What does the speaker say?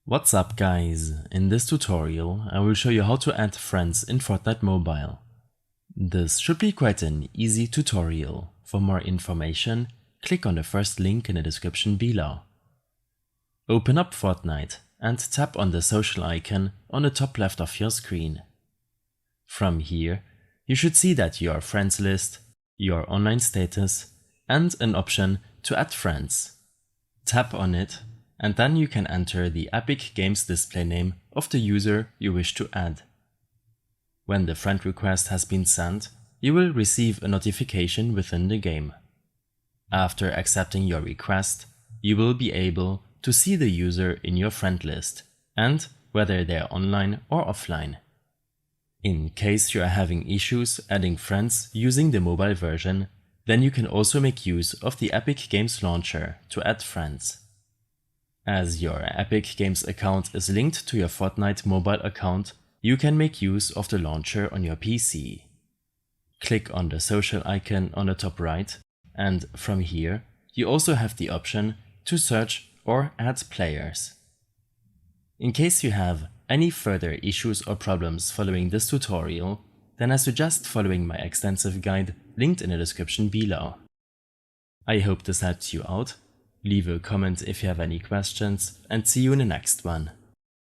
What's up guys, in this tutorial I will show you how to add friends in Fortnite Mobile. This should be quite an easy tutorial. For more information, click on the first link in the description below. Open up Fortnite and tap on the social icon on the top left of your screen. From here, you should see that your friends list, your online status, and an option to add friends. Tap on it and then you can enter the Epic Games display name of the user you wish to add. When the friend request has been sent, you will receive a notification within the game. After accepting your request, you will be able to see the user in your friend list and whether they are online or offline. In case you are having issues adding friends using the mobile version, then you can also make use of the Epic Games launcher to add friends. As your Epic Games account is linked to your Fortnite mobile account, you can make use of the launcher on your PC. Click on the social icon on the top right, and from here you also have the option to search or add players. In case you have any further issues or problems following this tutorial, then I suggest following my extensive guide linked in the description below. I hope this helped you out. Leave a comment if you have any questions and see you in the next one.